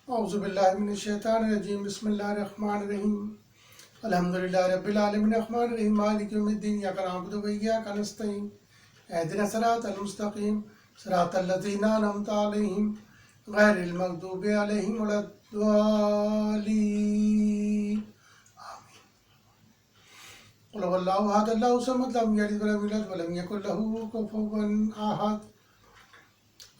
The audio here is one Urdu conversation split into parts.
اعوذ باللہ من الشیطان الرجیم بسم اللہ الرحمن الرحیم الحمدللہ رب العالمین الرحمن الرحیم مالک یوم الدین ایاک نعبد و ایاک نستعین اہدنا الصراط المستقیم صراط الذین انعمت علیہم غیر المغضوب علیہم ولا الضالین قل هو اللہ احد اللہ الصمد لم یلد ولم یولد ولم یکن له کفوا احد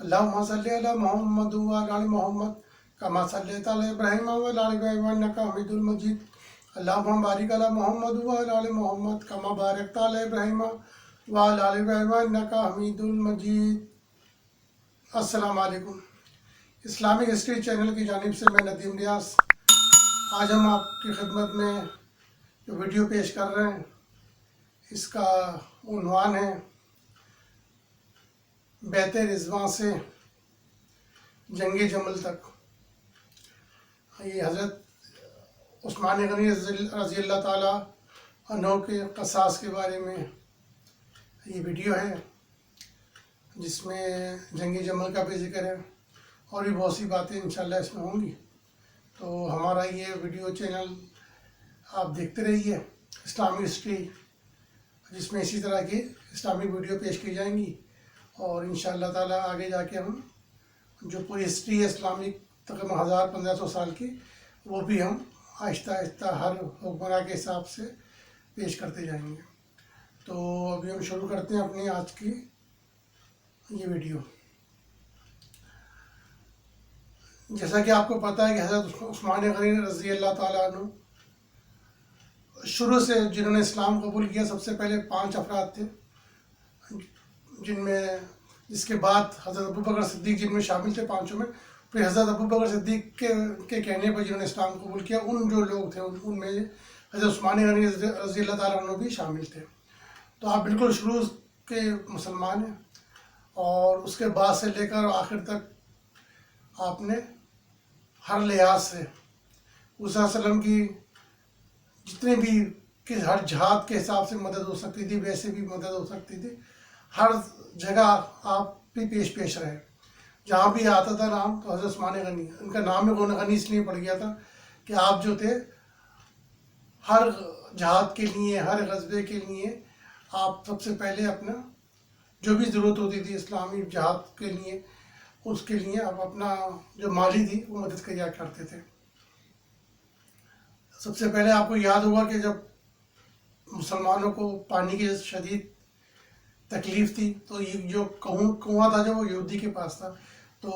اللهم صل علی محمد وعلی آل محمد كما صليت على إبراهيم وعلى آل إبراهيم إنك حميد مجيد اللهم بارك على محمد وعلى آل محمد كما باركت على إبراهيم وعلى آل إبراهيم إنك حميد مجيد۔ السلام علیکم۔ اسلامک ہسٹری چینل کی جانب سے میں ندیم ریاض آج ہم آپ کی خدمت میں جو ویڈیو پیش کر رہے ہیں اس کا عنوان ہے بیت رضوان سے جنگ جمل تک۔ یہ حضرت عثمان غنی رضی اللہ تعالیٰ عنہ کے قصاص کے بارے میں یہ ویڈیو ہے جس میں جنگ جمل کا بھی ذکر ہے اور بھی بہت سی باتیں انشاءاللہ اس میں ہوں گی۔ تو ہمارا یہ ویڈیو چینل آپ دیکھتے رہیے اسلامک ہسٹری، جس میں اسی طرح کی اسلامک ویڈیو پیش کی جائیں گی اور انشاءاللہ تعالیٰ آگے جا کے ہم جو پوری ہسٹری ہے اسلامک تقریباً 1500 سال کی، وہ بھی ہم آہستہ آہستہ ہر حکمراں کے حساب سے پیش کرتے جائیں گے۔ تو ابھی ہم شروع کرتے ہیں اپنی آج کی یہ ویڈیو۔ جیسا کہ آپ کو پتہ ہے کہ حضرت عثمان غنی رضی اللہ تعالیٰ عنہ شروع سے جنہوں نے اسلام قبول کیا سب سے پہلے 5 افراد تھے، جس کے بعد حضرت ابوبکر صدیق جن میں شامل تھے 5 میں، پھر حضرت ابوبکر صدیق کے کہنے پر جنہوں نے اسلام قبول کیا ان جو لوگ تھے ان میں حضرت عثمان غنی رضی اللہ تعالیٰ عنہ بھی شامل تھے۔ تو آپ بالکل شروع کے مسلمان ہیں اور اس کے بعد سے لے کر آخر تک آپ نے ہر لحاظ سے حضور صلی اللہ علیہ وسلم کی جتنے بھی ہر جہاد کے حساب سے مدد ہو سکتی تھی ویسے بھی مدد ہو سکتی تھی، ہر جگہ آپ بھی پیش رہے۔ جہاں بھی آتا تھا نام تو حضرت عثمان غنی، ان کا نام غنی اس لیے پڑ گیا تھا کہ آپ جو تھے ہر جہاد کے لیے، ہر غزوے کے لیے آپ سب سے پہلے اپنا جو بھی ضرورت ہوتی تھی اسلامی جہاد کے لیے، اس کے لیے آپ اپنا جو مالی تھی وہ مدد کیا کرتے تھے۔ سب سے پہلے آپ کو یاد ہوگا کہ جب مسلمانوں کو پانی کی شدید تکلیف تھی تو یہ جو کنواں تھا جو وہ یہودی کے پاس تھا، تو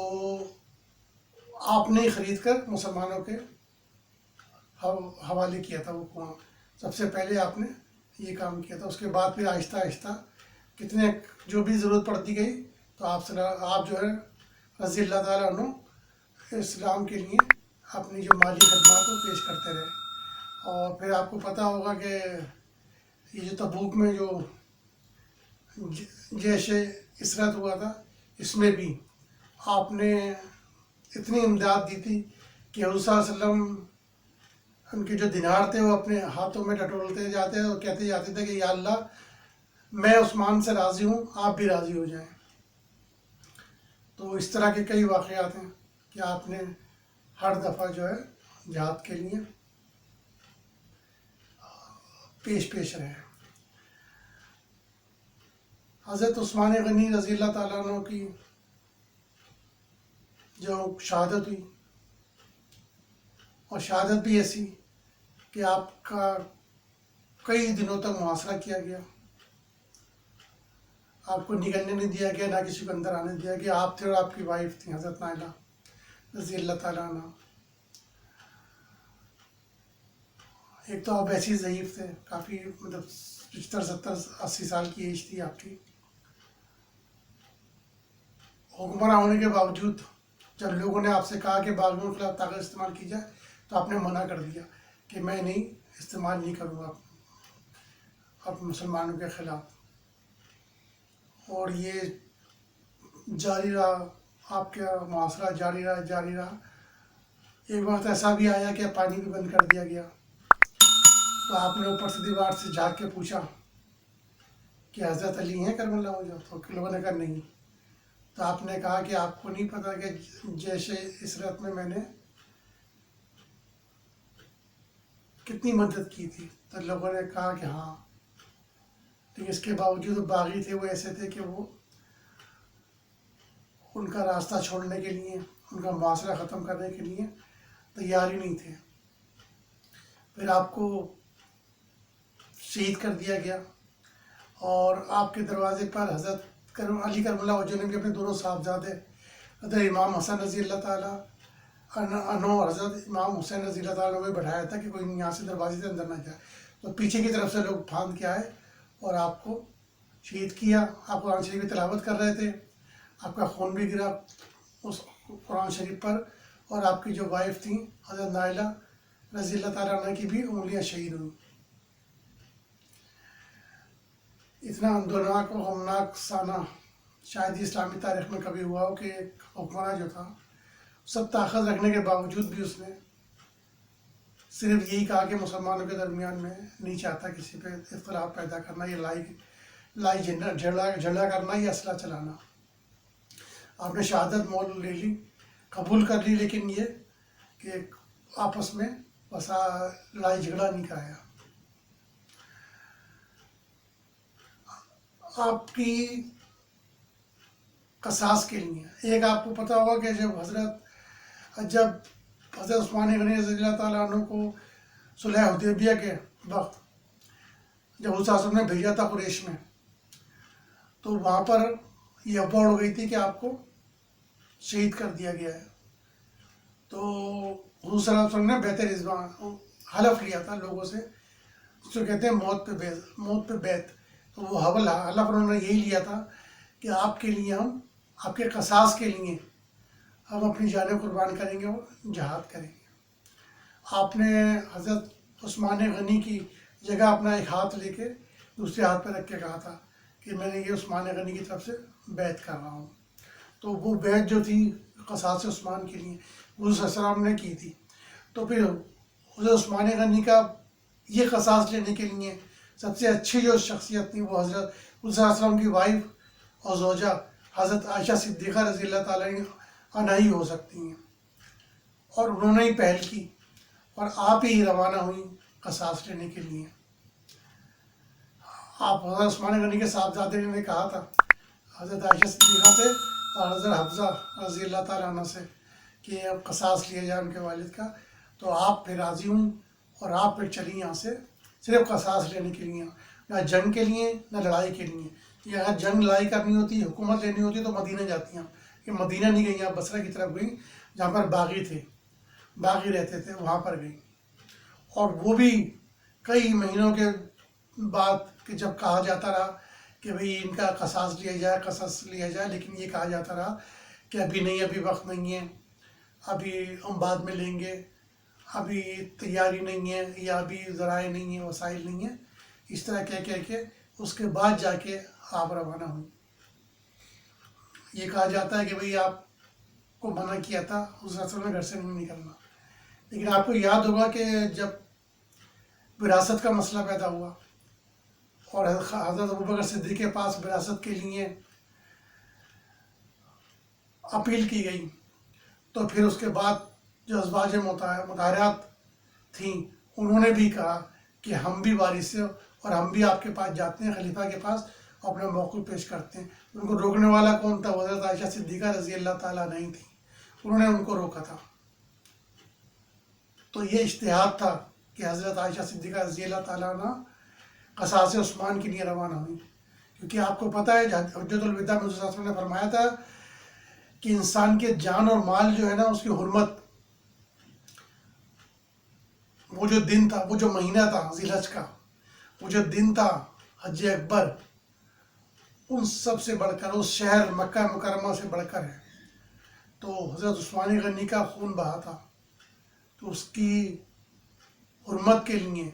آپ نے خرید کر مسلمانوں کے حوالے کیا تھا وہ کنواں۔ سب سے پہلے آپ نے یہ کام کیا تھا۔ اس کے بعد پھر آہستہ آہستہ کتنے جو بھی ضرورت پڑتی گئی تو آپ جو ہے رضی اللہ تعالیٰ عنہ اسلام کے لیے اپنی جو مالی خدمات کو پیش کرتے رہے۔ اور پھر آپ کو پتہ ہوگا کہ یہ جو تبوک میں جو جیش اسرت ہوا تھا اس میں بھی آپ نے اتنی امداد دی تھی کہ حضور صلی اللہ علیہ وسلم ان کے جو دینار تھے وہ اپنے ہاتھوں میں ٹٹولتے جاتے اور کہتے جاتے تھے کہ یا اللہ میں عثمان سے راضی ہوں، آپ بھی راضی ہو جائیں۔ تو اس طرح کے کئی واقعات ہیں کہ آپ نے ہر دفعہ جو ہے جہاد کے لیے پیش رہے۔ حضرت عثمان غنی رضی اللہ تعالیٰ عنہ کی جو شہادت ہوئی، اور شہادت بھی ایسی کہ آپ کا کئی دنوں تک محاصرہ کیا گیا، آپ کو نکلنے نہیں دیا گیا، نہ کسی کو اندر آنے دیا گیا۔ آپ تھے اور آپ کی وائف تھی حضرت نائلہ رضی اللہ تعالیٰ عنہ۔ ایک تو آپ ایسے ہی ضعیف تھے، کافی 75 70 80 سال کی ایج تھی آپ کی۔ حکمراں ہونے کے باوجود جب لوگوں نے آپ سے کہا کہ باغیوں کے خلاف طاقت استعمال کی جائے تو آپ نے منع کر دیا کہ میں نہیں استعمال نہیں کروں گا اب مسلمانوں کے خلاف۔ اور یہ جاری رہا، آپ کا محاصرہ جاری رہا۔ ایک وقت ایسا بھی آیا کہ پانی بھی بند کر دیا گیا، تو آپ نے اوپر سے دیوار سے جھانک کے پوچھا کہ حضرت علی ہیں کرم اللہ وجہہ؟ تو لوگوں نے کہا نہیں۔ تو آپ نے کہا کہ آپ کو نہیں پتہ کہ جیش اسرت میں نے کتنی مدد کی تھی. تو لوگوں نے کہا کہ ہاں، لیکن اس کے باوجود باغی تھے، وہ ایسے تھے کہ وہ ان کا راستہ چھوڑنے کے لیے، ان کا معاشرہ ختم کرنے کے لیے تیار ہی نہیں تھے. پھر آپ کو شہید کر دیا گیا، اور آپ کے دروازے پر حضرت علی کرم اللہ وجہ نے بھی اپنے دونوں صاحبزادے حضرت امام حسن رضی اللہ تعالیٰ عنہ اور حضرت امام حسین رضی اللہ تعالیٰ نے بٹھایا تھا کہ کوئی یہاں سے دروازے سے اندر نہ جائے. تو پیچھے کی طرف سے لوگ پھاند کے آئے اور آپ کو شہید کیا. آپ قرآن شریف کی تلاوت کر رہے تھے، آپ کا خون بھی گرا اس قرآن شریف پر، اور آپ کی جو وائف تھیں حضرت نائلہ رضی اللہ تعالیٰ عنہ کی بھی انگلیاں شہید ہوئیں. اتنا اندوناک و غمناک سانہ شاید ہی اسلامی تاریخ میں کبھی ہوا ہو کہ ایک حکمراں جو تھا، سب طاقت رکھنے کے باوجود بھی اس نے صرف یہی کہا کہ مسلمانوں کے درمیان میں نہیں چاہتا کسی پہ اختلاف پیدا کرنا، یہ لائی جھگڑا کرنا یا اسلحہ چلانا. آپ نے شہادت مول لے لی، قبول کر لی، لیکن یہ کہ آپس میں لڑائی جھگڑا نہیں کرایا. آپ کی قصاص کے لیے ایک آپ کو پتہ ہوگا کہ جب حضرت عثمان غنی رضی اللہ تعالیٰ عنہ کو صلح حدیبیہ کے وقت جب اس وسلم نے بھیجا تھا قریش میں، تو وہاں پر یہ افواہ اڑ گئی تھی کہ آپ کو شہید کر دیا گیا ہے. تو حضور صلی اللہ علیہ وسلم نے بیعت رضوان حلف لیا تھا لوگوں سے، اس کو کہتے ہیں موت پہ بیعت. تو وہ حلف انہوں نے یہی لیا تھا کہ آپ کے لیے ہم آپ کے قصاص کے لیے ہم اپنی جانیں قربان کریں گے اور جہاد کریں گے. آپ نے حضرت عثمان غنی کی جگہ اپنا ایک ہاتھ لے کے دوسرے ہاتھ پہ رکھ کے کہا تھا کہ میں نے یہ عثمان غنی کی طرف سے بیعت کر رہا ہوں. تو وہ بیعت جو تھی قصاص عثمان کے لیے حضور صلی اللہ علیہ وسلم نے کی تھی. تو پھر حضرت عثمان غنی کا یہ قصاص لینے کے لیے سب سے اچھی جو شخصیت تھی وہ حضرت صلی اللہ علیہ وسلم کی وائف اور زوجہ حضرت عائشہ صدیقہ رضی اللہ تعالیٰ عنہا ہی ہو سکتی ہیں، اور انہوں نے ہی پہل کی اور آپ ہی روانہ ہوئی قصاص لینے کے لیے. آپ حضرت عثمان غنی کے صاحبزادے نے کہا تھا حضرت عائشہ صدیقہ سے اور حضرت حفصہ رضی اللہ تعالیٰ عنہ سے کہ اب قصاص لیا جائے ان کے والد کا. تو آپ پھر راضی ہوئیں اور آپ پھر چلی یہاں سے صرف قصاص لینے کے لیے، نہ جنگ کے لیے نہ لڑائی کے لیے. یہ اگر جنگ لڑائی کرنی ہوتی، حکومت لینی ہوتی تو مدینہ جاتی ہیں. یہ مدینہ نہیں گئیں، آپ بصرہ کی طرف گئیں جہاں پر باغی رہتے تھے، وہاں پر گئیں. اور وہ بھی کئی مہینوں کے بعد کہ جب کہا جاتا رہا کہ بھئی ان کا قصاص لیا جائے، لیکن یہ کہا جاتا رہا کہ ابھی وقت نہیں ہے، ابھی ہم بعد میں لیں گے، ابھی تیاری نہیں ہے، یا ابھی ذرائع نہیں ہیں، وسائل نہیں ہیں. اس طرح کہہ کے اس کے بعد جا کے آپ روانہ ہوئیں. یہ کہا جاتا ہے کہ بھئی آپ کو منع کیا تھا حضور صلی اللہ علیہ وسلم نے گھر سے نہیں نکلنا. لیکن آپ کو یاد ہوگا کہ جب وراثت کا مسئلہ پیدا ہوا اور حضرت ابوبکر صدیق کے پاس وراثت کے لیے اپیل کی گئی، تو پھر اس کے بعد جو ازواج مطہرات تھیں انہوں نے بھی کہا کہ ہم بھی وارث ہیں اور ہم بھی آپ کے پاس جاتے ہیں، خلیفہ کے پاس اپنا موقف پیش کرتے ہیں. ان کو روکنے والا کون تھا؟ حضرت عائشہ صدیقہ رضی اللہ تعالیٰ نہیں تھی، انہوں نے ان کو روکا تھا. تو یہ اجتہاد تھا کہ حضرت عائشہ صدیقہ رضی اللہ تعالیٰ عنہ قصاص عثمان کے لیے روانہ ہوئی. کیونکہ آپ کو پتہ ہے حجۃ الوداع میں حضور صلی اللہ علیہ وسلم نے فرمایا تھا کہ انسان کے جان اور مال جو ہے نا اس کی حرمت، وہ جو دن تھا، وہ جو مہینہ تھا ذی الحج کا، وہ جو دن تھا حج اکبر، ان سب سے بڑھ کر، اس شہر مکہ مکرمہ سے بڑھ کر ہے. تو حضرت عثمان غنی کا خون بہا تھا، تو اس کی حرمت کے لیے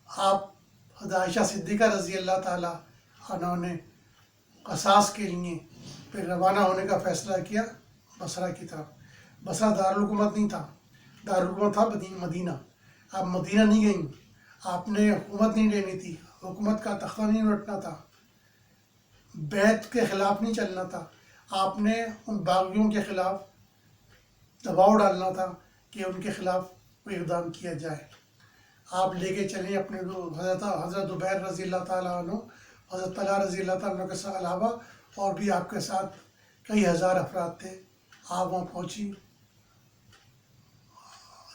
آپ حضرت عائشہ صدیقہ رضی اللہ تعالیٰ عنہ نے قصاص کے لیے پھر روانہ ہونے کا فیصلہ کیا بصرہ کی طرف. بصرہ دارالحکومت نہیں تھا، دارالحکومت تھا مدینہ. آپ مدینہ نہیں گئیں، آپ نے حکومت نہیں لینی تھی، حکومت کا تختہ نہیں لوٹنا تھا، بیعت کے خلاف نہیں چلنا تھا. آپ نے ان باغیوں کے خلاف دباؤ ڈالنا تھا کہ ان کے خلاف کوئی اقدام کیا جائے. آپ لے کے چلیں اپنے حضرت عبیر رضی اللہ تعالیٰ عنہ، حضرت طلحہ رضی اللہ تعالیٰ عنہ کے علاوہ اور بھی آپ کے ساتھ کئی ہزار افراد تھے. آپ وہاں پہنچی.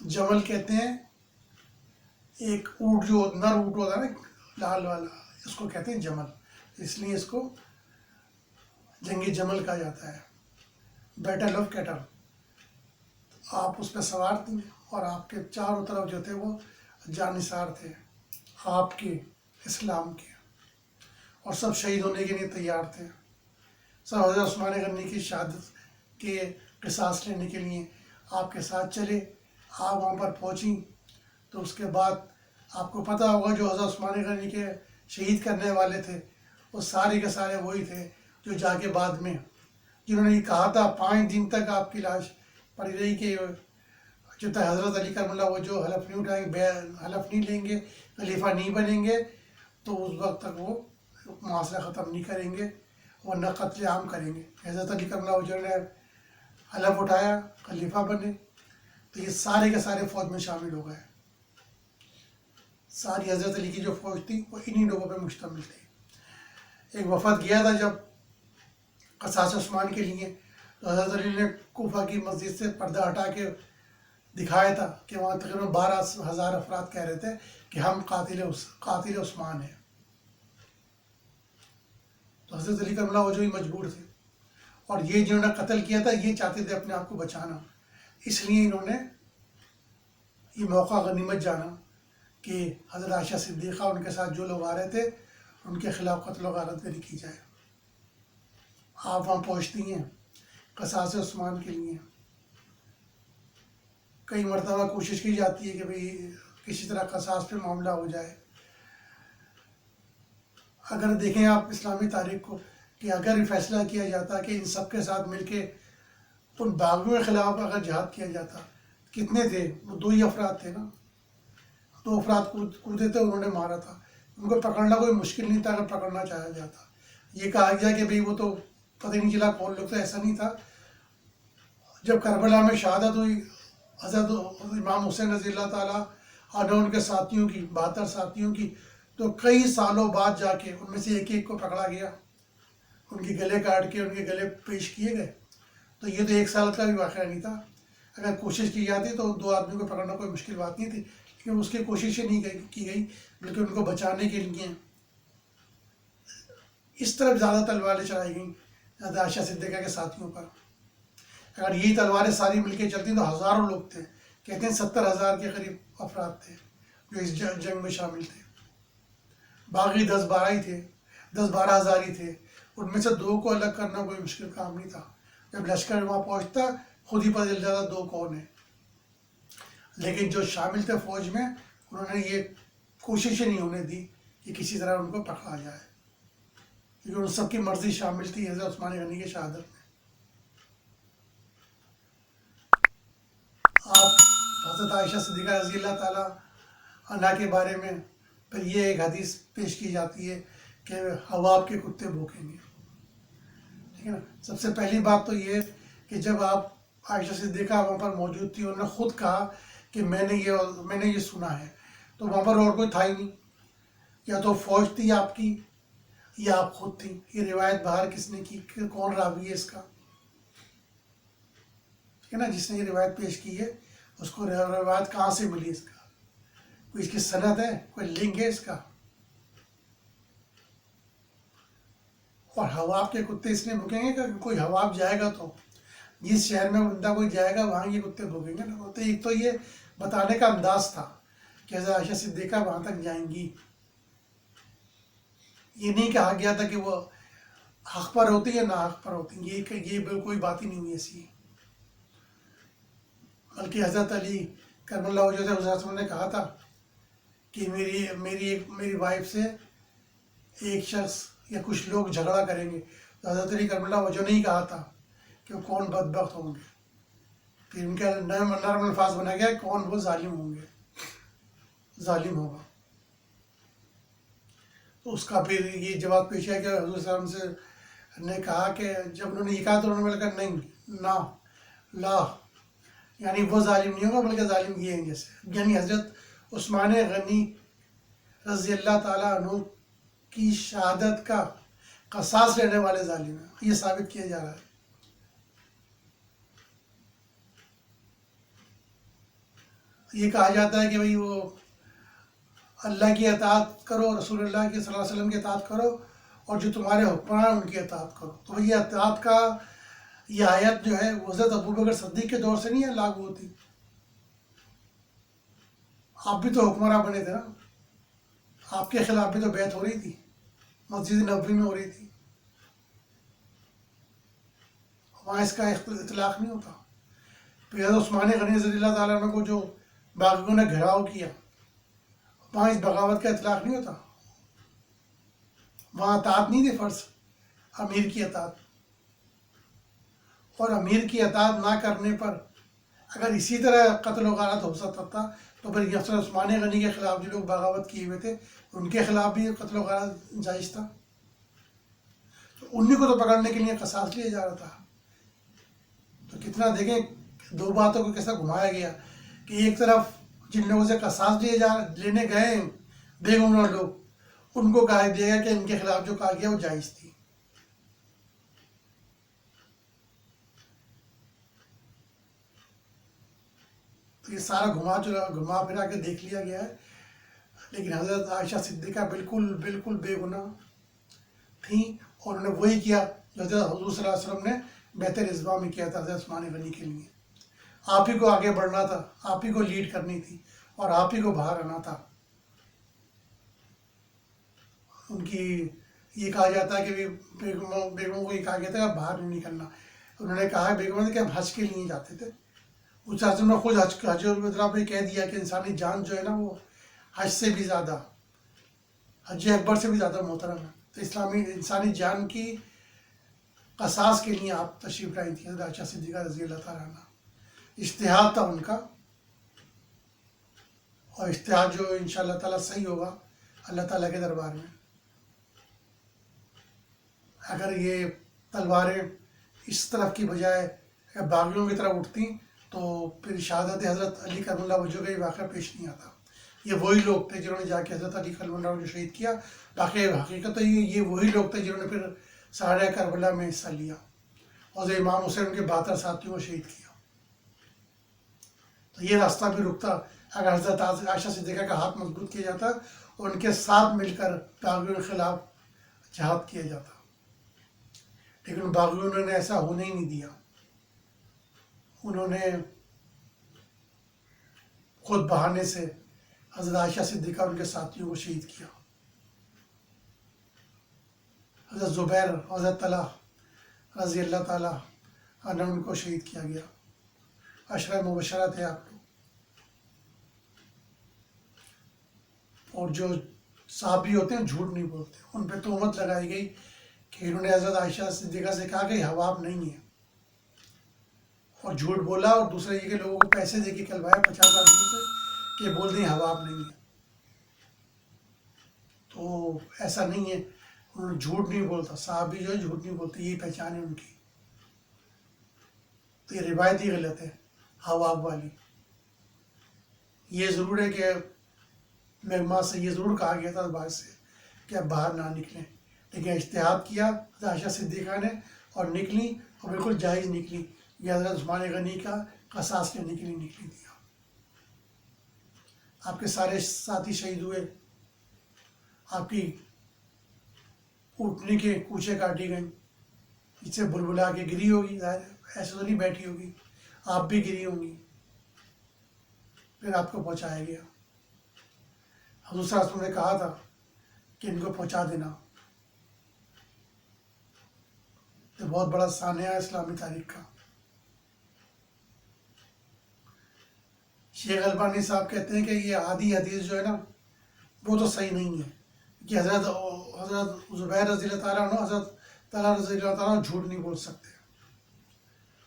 جمل کہتے ہیں ایک اونٹ جو نر اونٹ ہوتا ہے نا لال والا، اس کو کہتے ہیں جمل، اس لیے اس کو جنگی جمل کہا جاتا ہے، بیٹل آف کیٹل. آپ اس پہ سوار تھیں اور آپ کے چاروں طرف جو تھے وہ جانثار تھے آپ کے اسلام کے، اور سب شہید ہونے کے لیے تیار تھے. سب حضرت عثمان غنی کی شہادت کے قصاص لینے کے لیے آپ کے ساتھ چلے. آپ وہاں پر پہنچیں تو اس کے بعد آپ کو پتہ ہوگا جو حضرت عثمان غنی کے شہید کرنے والے تھے وہ سارے کے سارے وہی تھے جو جا کے بعد میں جنہوں نے یہ کہا تھا 5 دن تک آپ کی لاش پڑی رہی کہ جب تک حضرت علی کرم اللہ وہ جو حلف نہیں اٹھائیں گے، حلف نہیں لیں گے، خلیفہ نہیں بنیں گے، تو اس وقت تک وہ معاشرہ ختم نہیں کریں گے ورنہ قتل عام کریں گے. حضرت علی کرم اللہ جو نے حلف اٹھایا، خلیفہ بنے، تو یہ سارے کے سارے فوج میں شامل ہو گئے. ساری حضرت علی کی جو فوج تھی وہ انہی لوگوں پہ مشتمل تھی. ایک وفد گیا تھا جب قصاص عثمان کے لیے، تو حضرت علی نے کوفہ کی مسجد سے پردہ ہٹا کے دکھایا تھا کہ وہاں تقریباً 12,000 افراد کہہ رہے تھے کہ ہم قاتل عثمان ہیں. تو حضرت علی کرم اللہ وجہ ہی مجبور تھے، اور یہ جنہوں نے قتل کیا تھا یہ چاہتے تھے اپنے آپ کو بچانا، اس لیے انہوں نے یہ موقع غنیمت جانا کہ حضرت عائشہ صدیقہ ان کے ساتھ جو لوگ آ رہے تھے ان کے خلاف قتل و غارت گری کی جائے. آپ وہاں پہنچتی ہیں قصاص عثمان کے لیے. کئی مرتبہ کوشش کی جاتی ہے کہ بھئی کسی طرح قصاص پہ معاملہ ہو جائے. اگر دیکھیں آپ اسلامی تاریخ کو کہ اگر یہ فیصلہ کیا جاتا کہ ان سب کے ساتھ مل کے ان باغیوں کے خلاف اگر جہاد کیا جاتا، کتنے تھے وہ؟ 2 ہی افراد تھے نا، 2 افراد کودے تھے، انہوں نے مارا تھا. ان کو پکڑنا کوئی مشکل نہیں تھا اگر پکڑنا چاہا جاتا. یہ کہا گیا کہ بھئی وہ تو پتہ نہیں چلا کون لوگ تھے، ایسا نہیں تھا. جب کربلا میں شہادت ہوئی حضرت امام حسین رضی اللہ تعالیٰ عنہ ان کے ساتھیوں کی، 72 ساتھیوں کی، تو کئی سالوں بعد جا کے ان میں سے ایک ایک کو پکڑا گیا، ان کے گلے کاٹ کے ان کے گلے پیش کیے گئے. تو یہ تو 1 سال کا بھی واقعہ نہیں تھا. اگر کوشش کی جاتی تو 2 آدمیوں کو پکڑنا کوئی مشکل بات نہیں تھی، لیکن اس کی کوشش ہی نہیں کی گئی، بلکہ ان کو بچانے کے لیے اس طرف زیادہ تلواریں چلائی گئیں حضرت عائشہ صدیقہ کے ساتھیوں پر. اگر یہی تلواریں ساری مل کے چلتی تو ہزاروں لوگ تھے، کہتے ہیں 70,000 کے قریب افراد تھے جو اس جنگ میں شامل تھے. باقی 10-12 ہی تھے، 10-12 ہزار ہی تھے. ان میں سے 2 کو الگ کرنا کوئی مشکل کام نہیں تھا. جب لشکر وہاں پہنچتا خود ہی پتہ چل جاتا 2 کون ہیں. لیکن جو شامل تھے فوج میں انہوں نے یہ کوشش ہی نہیں ہونے دی کہ کسی طرح ان کو پکڑا جائے، کیونکہ ان سب کی مرضی شامل تھی حضرت عثمان غنی کی شہادت میں. آپ حضرت عائشہ صدیقہ رضی اللہ تعالیٰ عنہا کے بارے میں پھر یہ ایک حدیث پیش کی جاتی ہے کہ حواب کے کتے بھوکیں گے. ٹھیک ہے نا. سب سے پہلی بات تو یہ کہ جب آپ عائشہ صدیقہ وہاں پر موجود تھی، انہوں نے خود کہا کہ میں نے یہ سنا ہے، تو وہاں پر اور کوئی تھا ہی نہیں. یا تو فوج تھی آپ کی یا آپ خود تھی. یہ روایت باہر کس نے کی، کون راوی ہے اس کا؟ ٹھیک ہے نا. جس نے یہ روایت پیش کی ہے اس کو روایت کہاں سے ملی، اس کا کوئی اس کی سند ہے، کوئی لنک ہے اس کا؟ اور حواب کے کتے اس لیے بھوکیں گے کہ کوئی حواب جائے گا تو جس شہر میں بندہ کوئی جائے گا وہاں یہ کتے بھوکیں گے نا. تو ایک تو یہ بتانے کا انداز تھا کہ حضرت عائشہ صدیقہ وہاں تک جائیں گی. یہ نہیں کہا گیا تھا کہ وہ حق پر ہوتی یا نہ حق پر ہوتی، یہ کوئی بات ہی نہیں ہوئی ایسی. بلکہ حضرت علی کرم اللہ وجہ سے حضرت نے کہا تھا کہ میری وائف سے ایک شخص یا کچھ لوگ جھگڑا کریں گے، تو حضرت علی کرم اللہ وجہ نے ہی کہا تھا کہ وہ کون بدبخت ہوں گے. پھر ان کا نرم الفاظ بنا گیا کون وہ ظالم ہوں گے، ظالم ہوگا. تو اس کا پھر یہ جواب پیش ہے کہ حضور صلی اللہ علیہ وسلم سے نے کہا کہ جب انہوں نے یہ کہا تو انہوں نے کہا نہیں، لا، یعنی وہ ظالم نہیں ہوگا بلکہ ظالم یہ ہیں جیسے، یعنی حضرت عثمان غنی رضی اللہ تعالیٰ عنہ کی شہادت کا قصاص لینے والے ظالم ہیں، یہ ثابت کیا جا رہا ہے۔ یہ کہا جاتا ہے کہ بھئی وہ اللہ کی اطاعت کرو، رسول اللہ کی صلی اللہ علیہ وسلم کی اطاعت کرو، اور جو تمہارے حکمران ان کی اطاعت کرو۔ تو یہ اطاعت کا یہ آیت جو ہے وہ حضرت ابوبکر صدیق کے دور سے نہیں ہے لاگو ہوتی، آپ بھی تو حکمراں بنے تھے نا، آپ کے خلاف بھی تو بیعت ہو رہی تھی، مسجد نبوی میں ہو رہی تھی، وہاں اس کا اطلاق نہیں ہوتا۔ پھر حضرت عثمان غنی رضی اللہ تعالیٰ عنہ کو جو باغیوں نے گھیراؤ کیا، وہاں اس بغاوت کا اطلاق نہیں ہوتا، وہاں اطاعت نہیں تھی فرض، امیر کی اطاعت، اور امیر کی اطاعت نہ کرنے پر اگر اسی طرح قتل و غارت ہو سکتا تھا تو پھر یہ عثمان غنی کے خلاف جو لوگ بغاوت کیے ہوئے تھے ان کے خلاف بھی قتل و غارت جائز تھا، تو انہی کو تو پکڑنے کے لیے قصاص لیا جا رہا تھا۔ تو کتنا دیکھیں دو باتوں کو کیسا گھمایا گیا کہ ایک طرف جن لوگوں سے قصاص لینے گئے بے گناہ لوگ، ان کو کہا دیا گیا کہ ان کے خلاف جو کہا گیا وہ جائز تھی۔ تو یہ سارا گھما پھرا کے دیکھ لیا گیا ہے، لیکن حضرت عائشہ صدیقہ بالکل بالکل بے گناہ تھیں، اور انہوں نے وہی کیا جو حضرت حضور صلی اللہ علیہ وسلم نے بیعت رضوان میں کیا تھا حضرت عثمان غنی کے لیے۔ آپ ہی کو آگے بڑھنا تھا، آپ ہی کو لیڈ کرنی تھی، اور آپ ہی کو باہر آنا تھا۔ ان کی یہ کہا جاتا ہے کہ بیگموں کو یہ کہا گیا تھا کہ باہر نہیں نکلنا، انہوں نے کہا بیگموں نے کہ ہم حج کے لیے جاتے تھے، اس حضرت نے خود حج پہ کہہ دیا کہ انسانی جان جو ہے نا وہ حج سے بھی زیادہ، حج اکبر سے بھی زیادہ محترم ہے، تو اسلامی انسانی جان کی قصاص کے لیے آپ تشریف لائی تھی حضرت عائشہ صدیقہ رضی اللہ تعالیٰ عنہ۔ اجتہاد تھا ان کا، اور اجتہاد جو انشاءاللہ تعالیٰ صحیح ہوگا اللہ تعالیٰ کے دربار میں۔ اگر یہ تلواریں اس طرف کی بجائے باغیوں کی طرف اٹھتی تو پھر شہادت حضرت علی کرم اللہ وجہ کا یہ واقعہ پیش نہیں آتا۔ یہ وہی لوگ تھے جنہوں نے جا کے حضرت علی کرم اللہ وجہ شہید کیا، باقی حقیقت تو یہ وہی لوگ تھے جنہوں نے پھر سہرہ کربلا میں حصہ لیا، اور امام حسین کے 72 ساتھیوں کو شہید کیا۔ تو یہ راستہ بھی رکتا اگر حضرت عائشہ صدیقہ کا ہاتھ مضبوط کیا جاتا اور ان کے ساتھ مل کر باغیوں کے خلاف جہاد کیا جاتا، لیکن باغیوں نے ایسا ہونے ہی نہیں دیا۔ انہوں نے خود بہانے سے حضرت عائشہ صدیقہ اور ان کے ساتھیوں کو شہید کیا۔ حضرت زبیر، حضرت طلحہ رضی اللہ تعالیٰ عنہ ان کو شہید کیا گیا، عشرہ مبشرہ تھے آپ لوگ۔ اور جو صحابی ہوتے ہیں جھوٹ نہیں بولتے، ان پہ تہمت لگائی گئی کہ انہوں نے حضرت عائشہ صدیقہ سے کہا کہ حواب نہیں ہے، اور جھوٹ بولا، اور دوسرے یہ کہ لوگوں کو پیسے دے کے کلوایا 50 آدمیوں سے کہ بول دیں حواب نہیں ہے۔ تو ایسا نہیں ہے، انہوں نے جھوٹ نہیں بولتا، صحابی جو ہے جھوٹ نہیں بولتے، یہی پہچان ہے ان کی۔ تو یہ روایت ہی غلط ہے حواب والی۔ یہ ضرور ہے کہ مغمہ سے یہ ضرور کہا گیا تھا باہر سے کہ اب باہر نہ نکلیں، لیکن اجتہاد کیا حضرت عائشہ صدیقہ نے اور نکلی، اور بالکل جائز نکلی۔ یہ حضرت عثمان غنی کا قصاص لینے کے لیے نکلی تھی۔ آپ کے سارے ساتھی شہید ہوئے، آپ کی اٹھنے کے کوچے کاٹی گئیں، اس سے بلبلا کے گری ہوگی، ظاہر ایسے تو نہیں بیٹھی ہوگی، آپ بھی گری ہوں گی، پھر آپ کو پہنچایا گیا۔ حضور صلی اللہ علیہ وسلم نے کہا تھا کہ ان کو پہنچا دینا۔ یہ بہت بڑا سانحہ ہے اسلامی تاریخ کا۔ شیخ البانی صاحب کہتے ہیں کہ یہ آدھی حدیث جو ہے نا وہ تو صحیح نہیں ہے، کہ حضرت زبیر رضی اللہ تعالیٰ عنہ، حضرت طلحہ رضی اللہ تعالیٰ عنہ جھوٹ نہیں بول سکتے،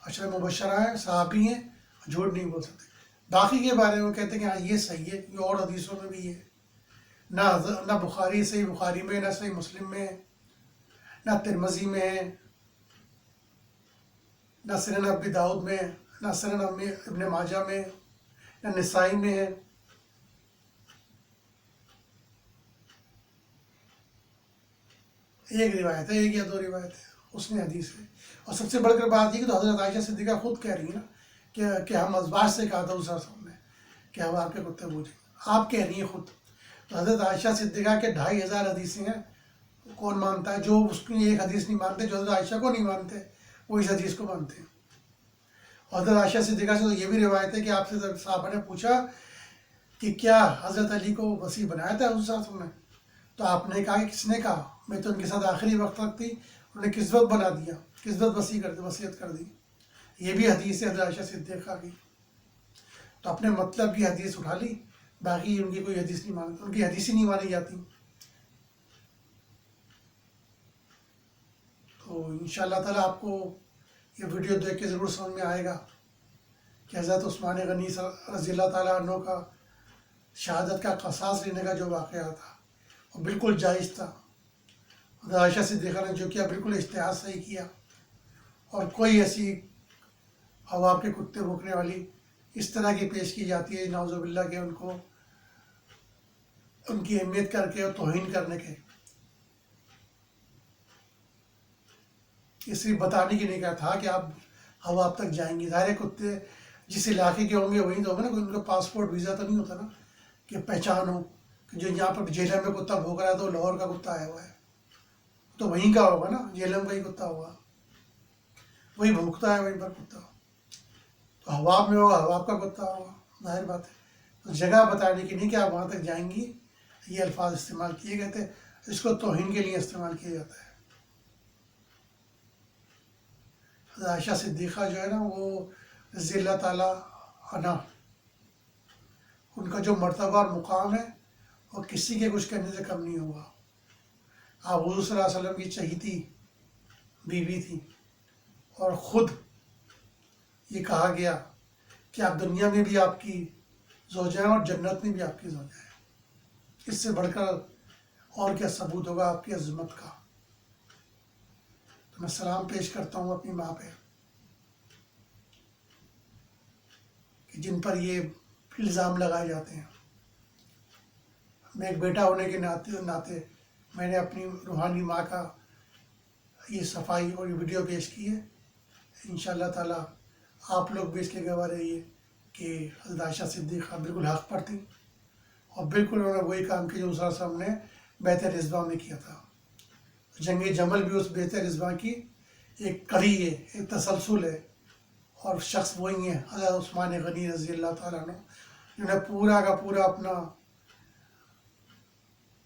عشرہ مبشرہ ہیں، صحابی ہیں، جھوٹ نہیں بول سکتے۔ باقی کے بارے میں کہتے ہیں کہ ہاں یہ صحیح ہے، یہ اور حدیثوں میں بھی ہے، نہ بخاری صحیح بخاری میں، نہ صحیح مسلم میں، نہ ترمذی میں، نہ سنن ابی داؤد میں، نہ سنن ابن ماجہ میں، نہ نسائی میں ہے۔ ایک روایت ہے، ایک یا دو روایت ہے، اس میں حدیث ہے. اور سب سے بڑھ کر بات یہ کہ تو حضرت عائشہ صدیقہ خود کہہ رہی ہیں نا کہ ہم ازواج سے کہا تھا اس رسول نے کہ ہم آپ کے کتے بوجھیں. آپ کہہ رہی ہیں خود. تو حضرت عائشہ صدیقہ کے 2500 حدیثیں ہیں. کون مانتا ہے؟ جو اس کی ایک حدیث نہیں مانتے، جو حضرت عائشہ کو نہیں مانتے، وہ اس حدیث کو مانتے ہیں. حضرت عائشہ صدیقہ سے تو یہ بھی روایت ہے کہ آپ سے صحابہ نے پوچھا کہ کیا حضرت علی کو وصی بنایا تھا حضور صلی اللہ علیہ وسلم نے؟ تو آپ نے کہا کہ کس نے کہا؟ میں تو ان کے ساتھ آخری وقت تک تھی، انہوں نے قسمت بنا دیا، قسمت وصیت کر دی. یہ بھی حدیث ہے حضرت عائشہ صدیقہ کی. تو اپنے مطلب کی حدیث اٹھا لی، باقی ان کی کوئی حدیث نہیں مانی، ان کی حدیث ہی نہیں مانی جاتی. تو انشاءاللہ تعالیٰ آپ کو یہ ویڈیو دیکھ کے ضرور سمجھ میں آئے گا کہ حضرت عثمان غنی رضی اللہ تعالیٰ عنہ کا شہادت کا قصاص لینے کا جو واقعہ تھا وہ بالکل جائز تھا. حضرت عائشہ صدیقہ نے جو کیا بالکل اجتہاد صحیح کیا، اور کوئی ایسی ہوا کے کتے بھونکنے والی اس طرح کی پیش کی جاتی ہے نعوذ باللہ کہ ان کو ان کی اہمیت کر کے اور توہین کرنے کے. یہ صرف بتانے کی نہیں کہا تھا کہ آپ ہوا اب تک جائیں گے. ظاہر کتے جس علاقے کے ہوں گے وہیں تو ہوگا نا، کوئی ان کا پاسپورٹ ویزا تو نہیں ہوتا نا کہ پہچان ہو کہ جو یہاں پر جہلم میں کتا بھونک رہا ہے تو لاہور کا کتا آیا ہوا ہے، تو وہیں کا ہوگا نا، جہلم کا ہی کتا ہوگا، وہی بھونکتا ہے وہیں پر کتا. تو حواب میں ہوگا حواب کا کتا ہوگا، ظاہر بات ہے. تو جگہ بتانے کی نہیں کہ آپ وہاں تک جائیں گی، یہ الفاظ استعمال کیے گئے تھے. اس کو توہین کے لیے استعمال کیا جاتا ہے. عائشہ صدیقہ جو ہے نا وہ رضی اللہ تعالیٰ عنہ، ان کا جو مرتبہ اور مقام ہے وہ کسی کے کچھ کرنے سے کم نہیں ہوگا. آپ حضور صلی اللہ علیہ وسلم کی چہیتی بیوی تھی، اور خود یہ کہا گیا کہ آپ دنیا میں بھی آپ کی زوجہ ہیں اور جنت میں بھی آپ کی زوجہ ہیں. اس سے بڑھ کر اور کیا ثبوت ہوگا آپ کی عظمت کا. تو میں سلام پیش کرتا ہوں اپنی ماں پہ کہ جن پر یہ الزام لگائے جاتے ہیں. میں ایک بیٹا ہونے کے ناطے میں نے اپنی روحانی ماں کا یہ صفائی اور یہ ویڈیو پیش کی ہے. انشاءاللہ تعالیٰ آپ لوگ بھی اس کے گواہ رہیے کہ حضرت عائشہ صدیقہ بالکل حق پر تھی، اور بالکل انہوں نے وہی کام کیا جو صلی اللہ علیہ وسلم نے بیعت رضوان میں کیا تھا. جنگ جمل بھی اس بیعت رضوان کی ایک کڑی ہے، ایک تسلسل ہے. اور شخص وہی ہیں حضرت عثمان غنی رضی اللہ تعالیٰ عنہ، جنہوں نے پورا کا پورا اپنا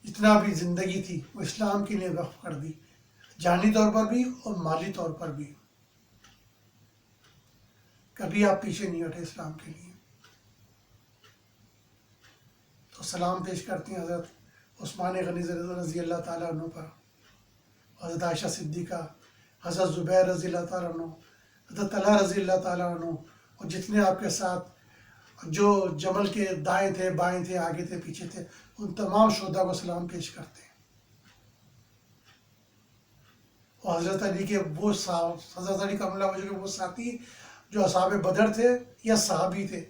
جتنا بھی زندگی تھی وہ اسلام کے لیے وقف کر دی، جانی طور پر بھی اور مالی طور پر بھی. کبھی آپ پیچھے نہیں ہٹے اسلام کے لیے. تو سلام پیش کرتے ہیں حضرت عثمان غنی رضی اللہ تعالیٰ عنہ پر، حضرت عائشہ صدیقہ، حضرت زبیر رضی اللہ تعالیٰ عنہ، حضرت طلحہ رضی اللہ تعالیٰ عنہ، اور جتنے آپ کے ساتھ جو جمل کے دائیں تھے بائیں تھے آگے تھے پیچھے تھے، ان تمام شہداء کو سلام پیش کرتے ہیں. اور حضرت علی کے وہ حضرت علی کرم اللہ وجہ کے وہ ساتھی جو اصحاب بدر تھے یا صحابی تھے،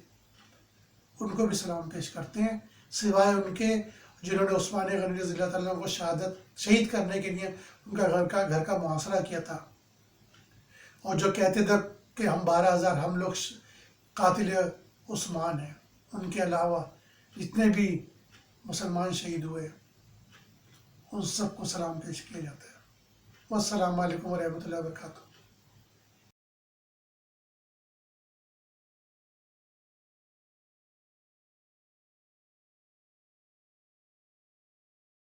ان کو بھی سلام پیش کرتے ہیں، سوائے ان کے جنہوں نے عثمان غنی رضی اللہ تعالیٰ عنہ کو شہید کرنے کے لیے ان کا گھر کا محاصرہ کیا تھا، اور جو کہتے تھے کہ ہم 12,000 ہم لوگ قاتل عثمان ہیں. ان کے علاوہ جتنے بھی مسلمان شہید ہوئے ان سب کو سلام پیش کیا جاتا ہے. والسلام علیکم ورحمۃ اللہ وبرکاتہ.